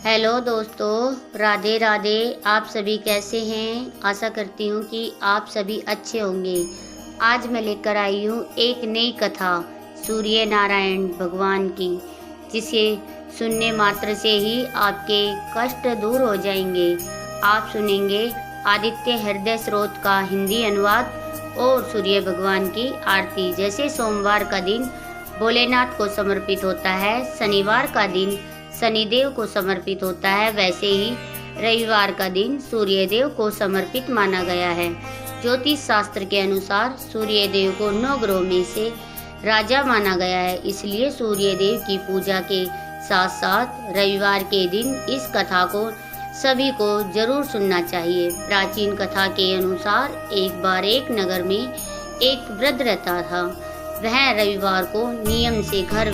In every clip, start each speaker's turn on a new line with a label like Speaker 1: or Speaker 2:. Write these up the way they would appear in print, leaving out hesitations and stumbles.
Speaker 1: Hello दोस्तों, राधे राधे। आप सभी कैसे हैं? आशा करती हूँ कि आप सभी अच्छे होंगे। आज मैं लेकर आई हूँ एक नई कथा सूर्य नारायण भगवान की, जिसे सुनने मात्र से ही आपके कष्ट दूर हो जाएंगे। आप सुनेंगे आदित्य हृदय स्रोत का हिंदी अनुवाद और सूर्य भगवान की आरती। जैसे सोमवार का दिन भोलेनाथ को समर्पित होता है, शनिवार का दिन शनिदेव को समर्पित होता है, वैसे ही रविवार का दिन सूर्यदेव को समर्पित माना गया है। ज्योतिष शास्त्र के अनुसार सूर्यदेव को 9 ग्रहों में से राजा माना गया है, इसलिए सूर्यदेव की पूजा के साथ साथ रविवार के दिन इस कथा को सभी को जरूर सुनना चाहिए। प्राचीन कथा के अनुसार एक बार एक नगर में एक वृद्ध रहता था। वह रविवार को नियम से घर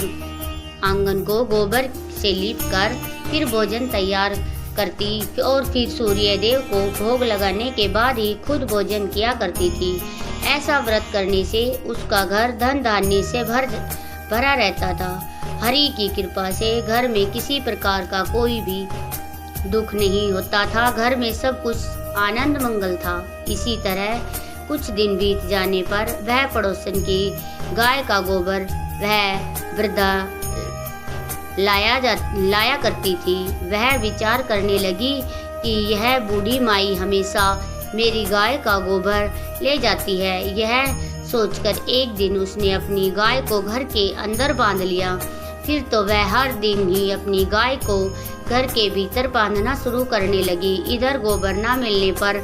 Speaker 1: आंगन को गोबर से लीप कर फिर भोजन तैयार करती और फिर सूर्यदेव को भोग लगाने के बाद ही खुद भोजन किया करती थी। ऐसा व्रत करने से उसका घर धन धान्य से भरा रहता था। हरि की कृपा से घर में किसी प्रकार का कोई भी दुख नहीं होता था। घर में सब कुछ आनंद मंगल था। इसी तरह कुछ दिन बीत जाने पर वह पड़ोसन की गाय का गोबर वह वृद्धा लाया करती थी। वह विचार करने लगी कि यह बूढ़ी माई हमेशा मेरी गाय का गोबर ले जाती है। यह सोचकर एक दिन उसने अपनी गाय को घर के अंदर बांध लिया। फिर तो वह हर दिन ही अपनी गाय को घर के भीतर बांधना शुरू करने लगी। इधर गोबर न मिलने पर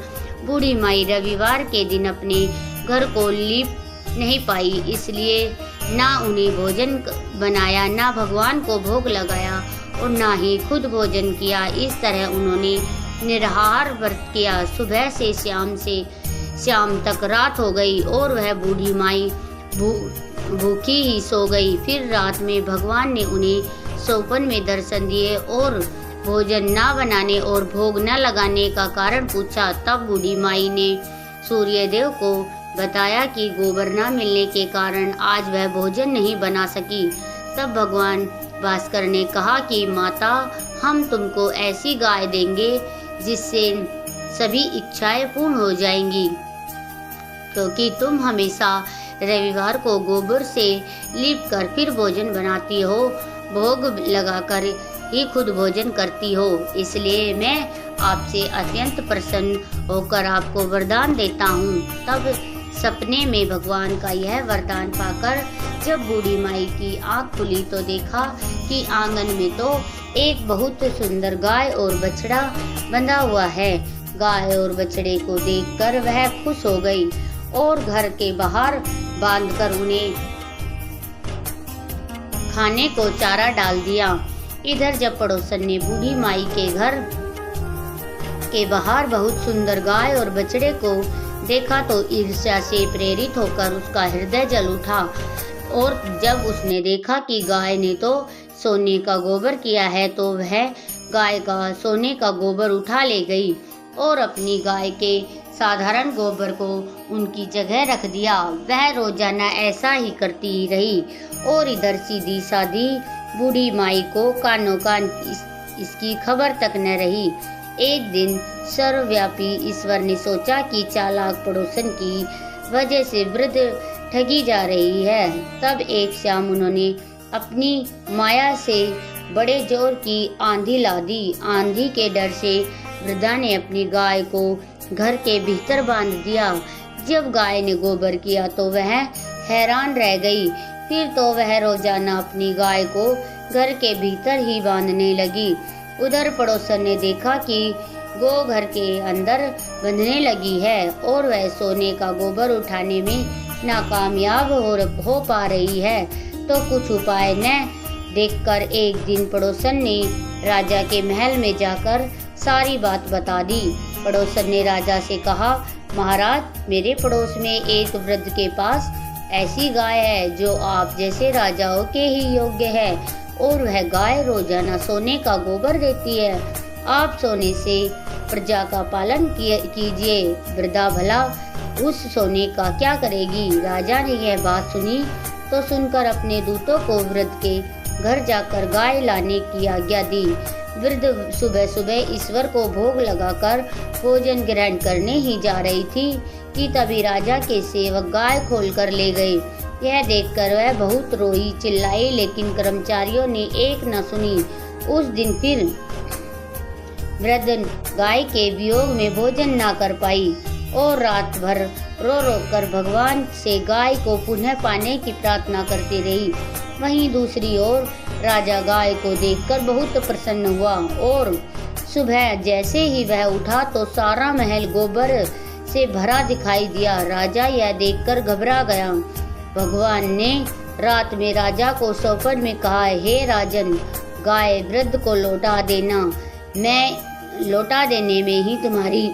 Speaker 1: बूढ़ी माई रविवार के दिन अपने घर को लीप नहीं पाई, इसलिए ना उन्हें भोजन बनाया, ना भगवान को भोग लगाया और ना ही खुद भोजन किया। इस तरह उन्होंने निराहार व्रत किया। सुबह से शाम तक रात हो गई और वह बूढ़ी माई भूखी ही सो गई। फिर रात में भगवान ने उन्हें सपन में दर्शन दिए और भोजन न बनाने और भोग न लगाने का कारण पूछा। तब बूढ़ी माई ने सूर्यदेव को बताया कि गोबर न मिलने के कारण आज वह भोजन नहीं बना सकी। तब भगवान भास्कर ने कहा कि माता, हम तुमको ऐसी गाय देंगे जिससे सभी इच्छाएं पूर्ण हो जाएंगी, क्योंकि तुम हमेशा रविवार को गोबर से लीप कर फिर भोजन बनाती हो, भोग लगाकर ही खुद भोजन करती हो। इसलिए मैं आपसे अत्यंत प्रसन्न होकर आपको वरदान देता हूँ। तब सपने में भगवान का यह वरदान पाकर जब बूढ़ी माई की आंख खुली तो देखा कि आंगन में तो एक बहुत सुंदर गाय और बछड़ा बंधा हुआ है। गाय और बछड़े को देखकर वह खुश हो गई और घर के बाहर बांधकर उन्हें खाने को चारा डाल दिया। इधर जब पड़ोसन ने बूढ़ी माई के घर के बाहर बहुत सुंदर गाय और बछड़े को देखा तो ईर्ष्या से प्रेरित होकर उसका हृदय जल उठा और जब उसने देखा कि गाय ने तो सोने का गोबर किया है तो वह गाय का सोने का गोबर उठा ले गई और अपनी गाय के साधारण गोबर को उनकी जगह रख दिया। वह रोजाना ऐसा ही करती रही और इधर सीधी सादी बूढ़ी माई को कानों कान इसकी खबर तक न रही। एक दिन सर्वव्यापी ईश्वर ने सोचा कि चालाक पड़ोसन की वजह से वृद्ध ठगी जा रही है। तब एक शाम उन्होंने अपनी माया से बड़े जोर की आंधी ला दी। आंधी के डर से वृद्धा ने अपनी गाय को घर के भीतर बांध दिया। जब गाय ने गोबर किया तो वह हैरान रह गई। फिर तो वह रोजाना अपनी गाय को घर के भीतर ही बांधने लगी। उधर पड़ोसन ने देखा कि गो घर के अंदर बंधने लगी है और वह सोने का गोबर उठाने में नाकामयाब हो पा रही है, तो कुछ उपाय न देखकर एक दिन पड़ोसन ने राजा के महल में जाकर सारी बात बता दी। पड़ोसन ने राजा से कहा, महाराज, मेरे पड़ोस में एक वृद्ध के पास ऐसी गाय है जो आप जैसे राजाओं के ही योग्य है और वह गाय रोजाना सोने का गोबर देती है। आप सोने से प्रजा का पालन कीजिए। वृद्धा भला उस सोने का क्या करेगी? राजा ने यह बात सुनी तो सुनकर अपने दूतों को वृद्ध के घर जाकर गाय लाने की आज्ञा दी। वृद्ध सुबह सुबह ईश्वर को भोग लगाकर भोजन ग्रहण करने ही जा रही थी कि तभी राजा के सेवक गाय खोलकर ले गए। यह देखकर वह बहुत रोई, चिल्लाई, लेकिन कर्मचारियों ने एक न सुनी। उस दिन फिर वृद्ध गाय के वियोग में भोजन न कर पाई और रात भर रो रो कर भगवान से गाय को पुनः पाने की प्रार्थना करती रही। वहीं दूसरी ओर राजा गाय को देखकर बहुत प्रसन्न हुआ और सुबह जैसे ही वह उठा तो सारा महल गोबर से भरा दिखाई दिया। राजा यह देखकर घबरा गया। भगवान ने रात में राजा को स्वप्न में कहा, हे राजन, गाय वृद्ध को लौटा देना, मैं लौटा देने में ही तुम्हारी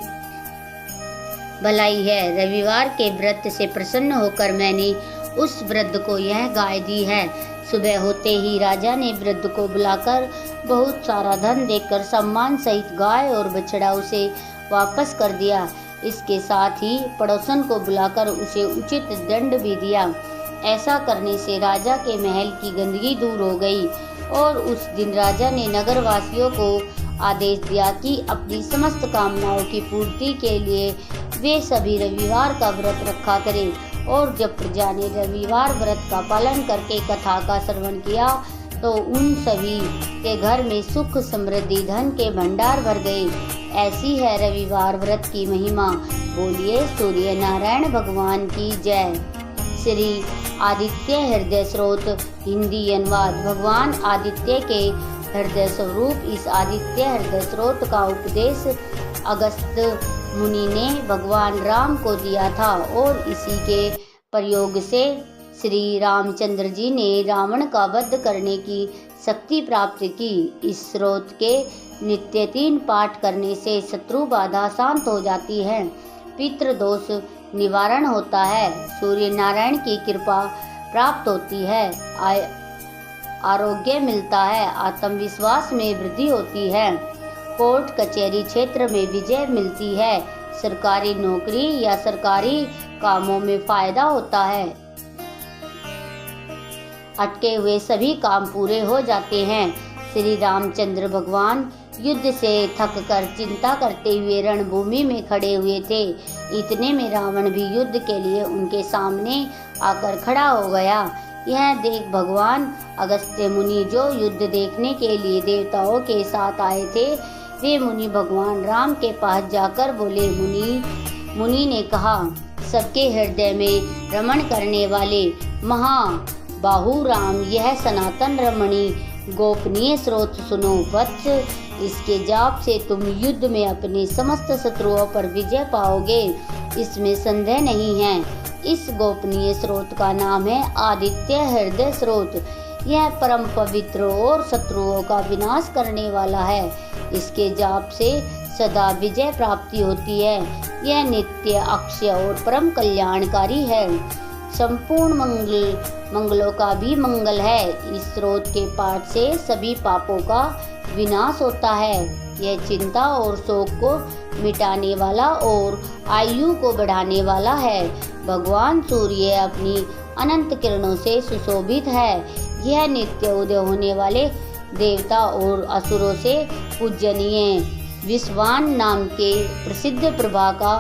Speaker 1: भलाई है। रविवार के व्रत से प्रसन्न होकर मैंने उस वृद्ध को यह गाय दी है। सुबह होते ही राजा ने वृद्ध को बुलाकर बहुत सारा धन देकर सम्मान सहित गाय और बछड़ा उसे वापस कर दिया। इसके साथ ही पड़ोसन को बुलाकर उसे उचित दंड भी दिया। ऐसा करने से राजा के महल की गंदगी दूर हो गई और उस दिन राजा ने नगर वासियों को आदेश दिया कि अपनी समस्त कामनाओं की पूर्ति के लिए वे सभी रविवार का व्रत रखा करें। और जब प्रजा ने रविवार व्रत का पालन करके कथा का श्रवण किया तो उन सभी के घर में सुख, समृद्धि, धन के भंडार भर गए। ऐसी है रविवार व्रत की महिमा। बोलिए सूर्य नारायण भगवान की जय। श्री आदित्य हृदय स्रोत हिंदी अनुवाद। भगवान आदित्य के हृदय स्वरूप इस आदित्य हृदय स्रोत का उपदेश अगस्त मुनि ने भगवान राम को दिया था और इसी के प्रयोग से श्री रामचंद्र जी ने रावण का वध करने की शक्ति प्राप्त की। इस स्रोत के नित्य 3 पाठ करने से शत्रु बाधा शांत हो जाती है, पितृदोष निवारण होता है, सूर्य नारायण की कृपा प्राप्त होती है, आरोग्य मिलता है, आत्मविश्वास में वृद्धि होती है, कोर्ट कचहरी क्षेत्र में विजय मिलती है, सरकारी नौकरी या सरकारी कामों में फायदा होता है, अटके हुए सभी काम पूरे हो जाते हैं। श्री रामचंद्र भगवान युद्ध से थक कर चिंता करते हुए रणभूमि में खड़े हुए थे। इतने में रावण भी युद्ध के लिए उनके सामने आकर खड़ा हो गया। यह देख भगवान अगस्त्य मुनि जो युद्ध देखने के लिए देवताओं के साथ आए थे, वे मुनि भगवान राम के पास जाकर बोले, मुनि ने कहा, सबके हृदय में रमण करने वाले महाबाहु राम, यह सनातन रमणी गोपनीय स्रोत सुनो। वत्स, इसके जाप से तुम युद्ध में अपने समस्त शत्रुओं पर विजय पाओगे, इसमें संदेह नहीं है। इस गोपनीय स्रोत का नाम है आदित्य हृदय स्रोत। यह परम पवित्र और शत्रुओं का विनाश करने वाला है। इसके जाप से सदा विजय प्राप्ति होती है। यह नित्य, अक्षय और परम कल्याणकारी है। संपूर्ण मंगलों का भी मंगल है। इस स्रोत के पाठ से सभी पापों का विनाश होता है। यह चिंता और शोक को मिटाने वाला और आयु को बढ़ाने वाला है। भगवान सूर्य अपनी अनंत किरणों से सुशोभित है। यह नित्य उदय होने वाले देवता और असुरों से पूजनीय विश्वान नाम के प्रसिद्ध प्रभा का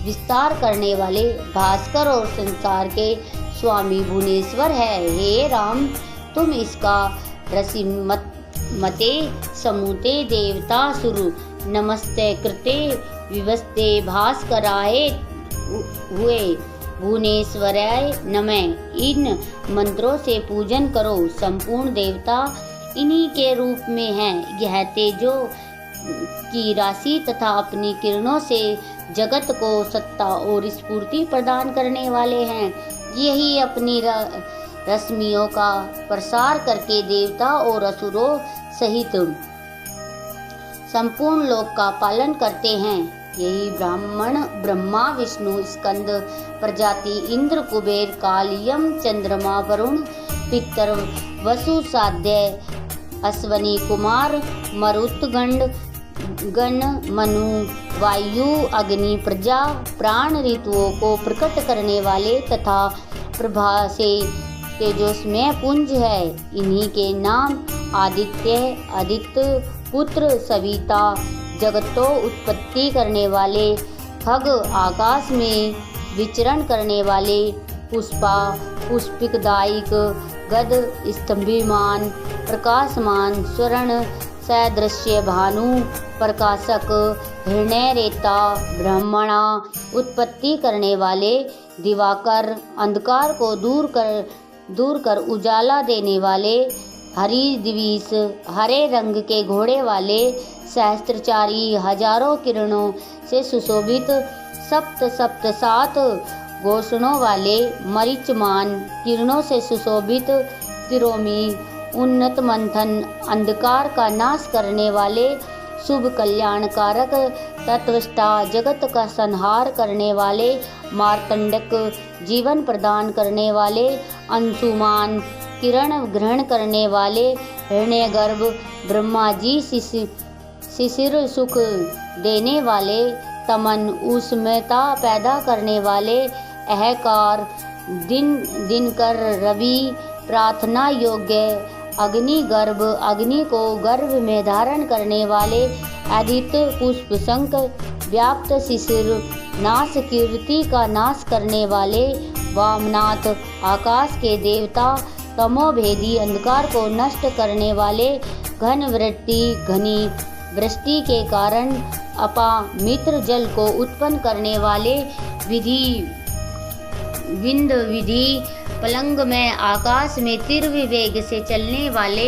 Speaker 1: विस्तार करने वाले भास्कर और संसार के स्वामी भुवनेश्वर है। हे राम, तुम इसका रसिमते समूते देवता सुरु नमस्ते कृते विवस्ते भास्कराय हुए भुवनेश्वराय नमः। इन मंत्रों से पूजन करो। संपूर्ण देवता इन्हीं के रूप में हैं। यह तेजो की राशि तथा अपनी किरणों से जगत को सत्ता और स्फूर्ति प्रदान करने वाले हैं। यही अपनी रश्मियों का प्रसार करके देवता और असुरों सहित संपूर्ण लोक का पालन करते हैं। यही ब्रह्मा विष्णु स्कंद प्रजाति इंद्र कुबेर काल यम चंद्रमा वरुण पितर वसु साध्य अश्वनी कुमार मरुत गण मनु वायु अग्नि प्रजा प्राण ऋतुओं को प्रकट करने वाले तथा प्रभा से तेजस्मय पुंज है। इन्हीं के नाम आदित्य, आदित्य पुत्र, सविता, जगतो उत्पत्ति करने वाले, खग, आकाश में विचरण करने वाले, पुष्पा, पुष्पिकदायक, गद, स्तंभिमान, प्रकाशमान, स्वर्ण सदृश्य, भानु, प्रकाशक, हृदय रेता, ब्रह्मणा, उत्पत्ति करने वाले, दिवाकर, अंधकार को दूर कर उजाला देने वाले, हरि दिवीस, हरे रंग के घोड़े वाले, सहस्त्रचारी, हजारों किरणों से सुशोभित, सप्त सप्त सात घोषणों वाले, मरीचमान, किरणों से सुशोभित, तिरोमी, उन्नत मंथन, अंधकार का नाश करने वाले, शुभ कल्याणकारक, तत्वष्टा, जगत का संहार करने वाले, मार्तंडक, जीवन प्रदान करने वाले, अंशुमान, किरण ग्रहण करने वाले, हृदय गर्भ, ब्रह्मा जी, शिशिर सुख देने वाले, तमन, उष्णता पैदा करने वाले, अहकार, दिनकर, रवि, प्रार्थना योग्य, अग्नि गर्भ, अग्नि को गर्भ में धारण करने वाले, आदित्य, पुष्प, शंख व्याप्त, शिशिर, नाश, कीर्ति का नाश करने वाले, वामनाथ, आकाश के देवता, तमोभेदी, अंधकार को नष्ट करने वाले, घन वृष्टि, घनी वृष्टि के कारण अपामित्र जल को उत्पन्न करने वाले, विंद विधि, पलंग में आकाश में तीव्र वेग से चलने वाले,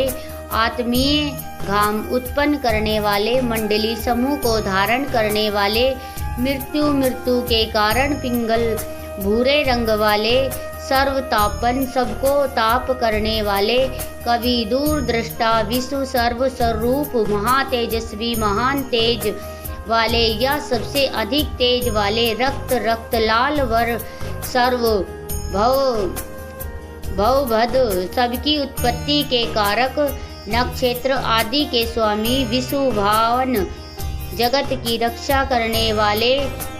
Speaker 1: आत्मीय घाम उत्पन्न करने वाले, मंडली समूह को धारण करने वाले, मृत्यु के कारण पिंगल भूरे रंग वाले, सर्वतापन, सबको ताप करने वाले, कवि, दूरदृष्टा, विश्व सर्व स्वरूप, महातेजस्वी, महान तेज वाले या सबसे अधिक तेज वाले, रक्त लाल वर, सर्व भवभद, सबकी उत्पत्ति के कारक, नक्षत्र आदि के स्वामी, विश्वभावन, जगत की रक्षा करने वाले,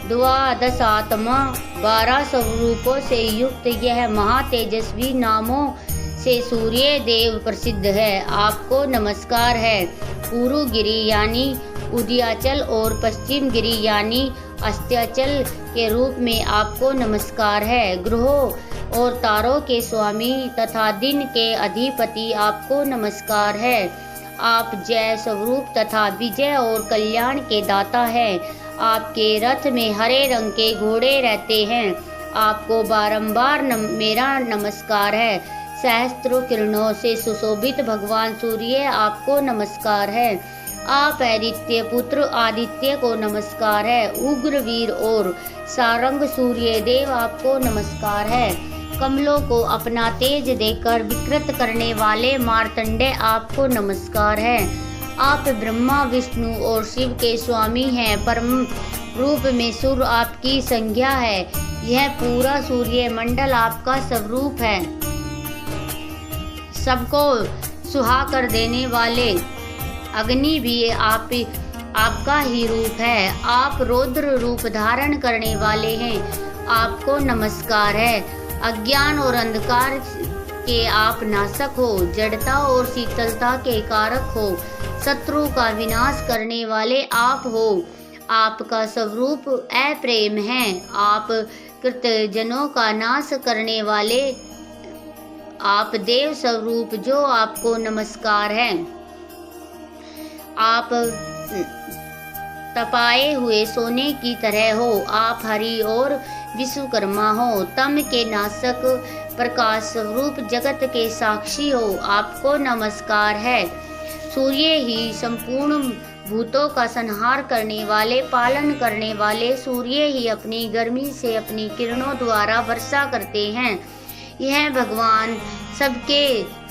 Speaker 1: द्वादशात्मा, 12 स्वरूपों से युक्त यह महातेजस्वी नामों से सूर्य देव प्रसिद्ध है। आपको नमस्कार है। पूर्व गिरि यानी उदयाचल और पश्चिम गिरि यानी अस्त्याचल के रूप में आपको नमस्कार है। ग्रहों और तारों के स्वामी तथा दिन के अधिपति आपको नमस्कार है। आप जय स्वरूप तथा विजय और कल्याण के दाता हैं। आपके रथ में हरे रंग के घोड़े रहते हैं। आपको बारंबार मेरा नमस्कार है। सहस्त्रों किरणों से सुशोभित भगवान सूर्य आपको नमस्कार है। आप आदित्य पुत्र आदित्य को नमस्कार है। उग्रवीर और सारंग सूर्य देव आपको नमस्कार है। कमलों को अपना तेज देकर विकृत करने वाले मार्तंडे आपको नमस्कार है। आप ब्रह्मा विष्णु और शिव के स्वामी हैं। परम रूप में सूर्य आपकी संज्ञा है। यह पूरा सूर्य मंडल आपका स्वरूप है। सबको सुहा कर देने वाले अग्नि भी आपका ही रूप है। आप रौद्र रूप धारण करने वाले हैं। आपको नमस्कार है। अज्ञान और अंधकार के आप नाशक हो। जड़ता और शीतलता के कारक हो। शत्रु का विनाश करने वाले आप हो। आपका स्वरूप अप्रेम है। आप कृतजनों का नाश करने वाले आप देव स्वरूप जो आपको नमस्कार है। आप तपाए हुए सोने की तरह हो। आप हरि और विश्वकर्मा हो। तम के नाशक प्रकाश स्वरूप जगत के साक्षी हो। आपको नमस्कार है। सूर्य ही संपूर्ण भूतों का संहार करने वाले पालन करने वाले सूर्य ही अपनी गर्मी से अपनी किरणों द्वारा वर्षा करते हैं। यह भगवान सबके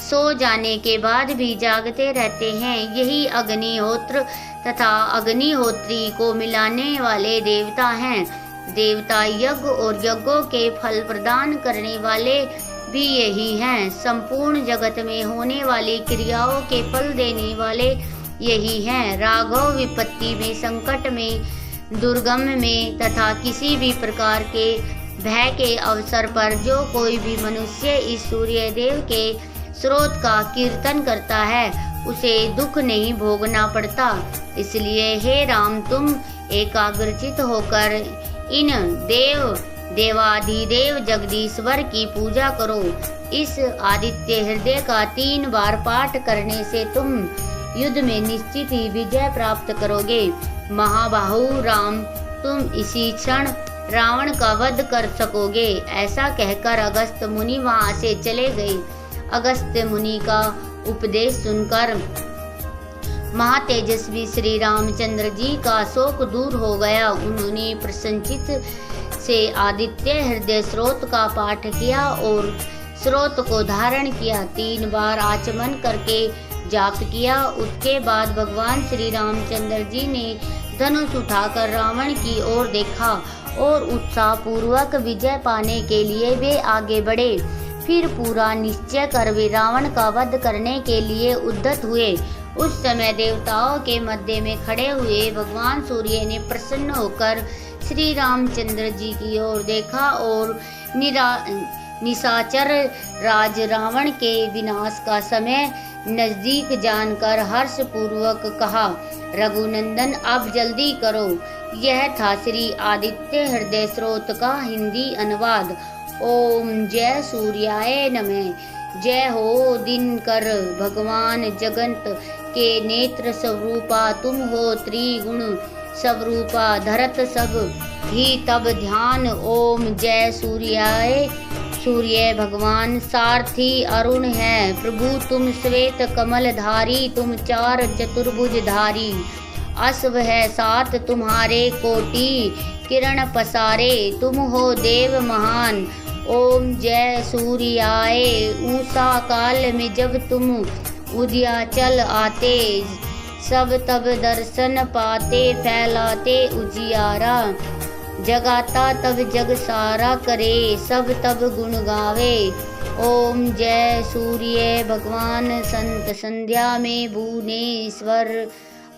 Speaker 1: सो जाने के बाद भी जागते रहते हैं। यही अग्निहोत्र तथा अग्निहोत्री को मिलाने वाले देवता हैं। देवता यज्ञ और यज्ञों के फल प्रदान करने वाले भी यही हैं। संपूर्ण जगत में होने वाली क्रियाओं के फल देने वाले यही हैं। राघव विपत्ति में, संकट में, दुर्गम में तथा किसी भी प्रकार के भय के अवसर पर जो कोई भी मनुष्य इस सूर्य देव के स्रोत का कीर्तन करता है उसे दुख नहीं भोगना पड़ता। इसलिए हे राम, तुम एकाग्रचित होकर इन देवाधिदेव जगदीश्वर की पूजा करो। इस आदित्य हृदय का 3 बार पाठ करने से तुम युद्ध में निश्चित ही विजय प्राप्त करोगे। महाबाहु राम, तुम इसी क्षण रावण का वध कर सकोगे। ऐसा कहकर अगस्त्य मुनि वहां से चले गए। अगस्त्य मुनि का उपदेश सुनकर महातेजस्वी श्री रामचंद्र जी का शोक दूर हो गया। उन्होंने प्रसन्नचित्त से आदित्य हृदय स्रोत का पाठ किया और स्रोत को धारण किया। 3 बार आचमन करके जाप किया। उसके बाद भगवान श्री रामचंद्र जी ने धनुष उठाकर रावण की ओर देखा और उत्साह पूर्वक विजय पाने के लिए वे आगे बढ़े। फिर पूरा निश्चय कर वे रावण का वध करने के लिए उद्यत हुए। उस समय देवताओं के मध्य में खड़े हुए भगवान सूर्य ने प्रसन्न होकर श्री रामचंद्र जी की ओर देखा और निशाचर राज रावण के विनाश का समय नजदीक जानकर हर्ष पूर्वक कहा, रघुनंदन अब जल्दी करो। यह था श्री आदित्य हृदय स्रोत का हिंदी अनुवाद। ओम जय सूर्याय नमः। जय हो दिनकर भगवान जगत के नेत्र स्वरूपा, तुम हो त्रिगुण स्वरूपा, धरत सब ही तब ध्यान। ओम जय सूर्याय। सूर्य भगवान सारथी अरुण है प्रभु, तुम श्वेत कमल धारी, तुम 4 चतुर्भुज धारी। अश्व है 7 तुम्हारे कोटि किरण पसारे, तुम हो देव महान। ओम जय सूर्याय। ऊषा काल में जब तुम उदयाचल आते, सब तब दर्शन पाते, फैलाते उजियारा। जगाता तब जग सारा करे, सब तब गुण गावे। ओम जय सूर्य भगवान। संत संध्या में भुवनेश्वर,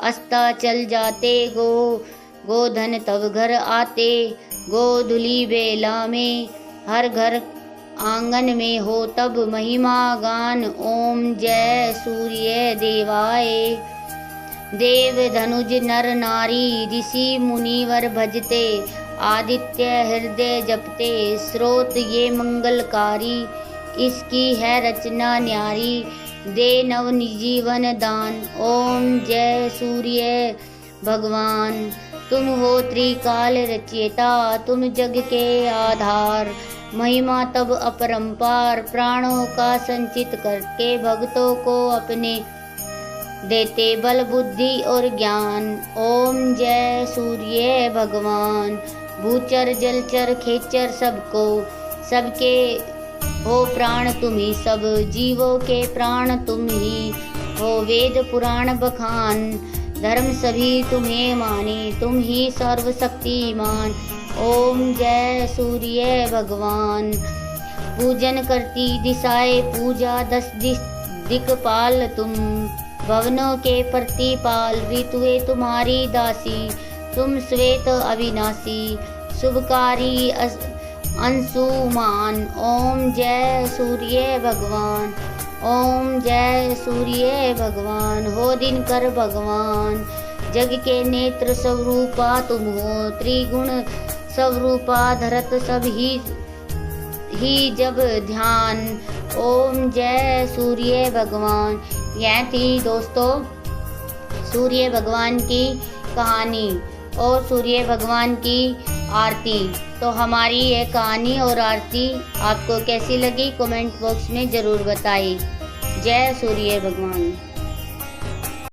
Speaker 1: अस्ताचल जाते गोधन तब घर आते। गोधुली बेला में हर घर आंगन में हो तब महिमा गान। ओम जय सूर्य देवाय। देव धनुज नर नारी, ऋषि मुनिवर भजते, आदित्य हृदय जपते, स्रोत ये मंगलकारी। इसकी है रचना न्यारी, दे नव जीवन दान। ओम जय सूर्य भगवान। तुम हो त्रिकाल रचयिता, तुम जग के आधार। महिमा तब अपरंपार, प्राणों का संचित करके भक्तों को अपने देते बल बुद्धि और ज्ञान। ओम जय सूर्य भगवान। भूचर जलचर खेचर सबको, सबके हो प्राण तुम ही, सब जीवों के प्राण तुम ही हो। वेद पुराण बखान, धर्म सभी तुम्हें माने, तुम ही सर्वशक्तिमान। ओम जय सूर्य भगवान। पूजन करती दिशाए पूजा, 10 दिक्पाल तुम, भवनों के प्रतिपाल। ऋतुए तुम्हारी दासी, तुम श्वेत अविनाशी, शुभकारी अंशुमान। ओम जय सूर्य भगवान। ओम जय सूर्य भगवान। हो दिनकर भगवान, जग के नेत्र स्वरूपा तुम हो, त्रिगुण स्वरूपा, धरत सब ही जब ध्यान। ओम जय सूर्य भगवान। यह थी दोस्तों सूर्य भगवान की कहानी और सूर्य भगवान की आरती। तो हमारी ये कहानी और आरती आपको कैसी लगी कमेंट बॉक्स में ज़रूर बताइए। जय सूर्य भगवान।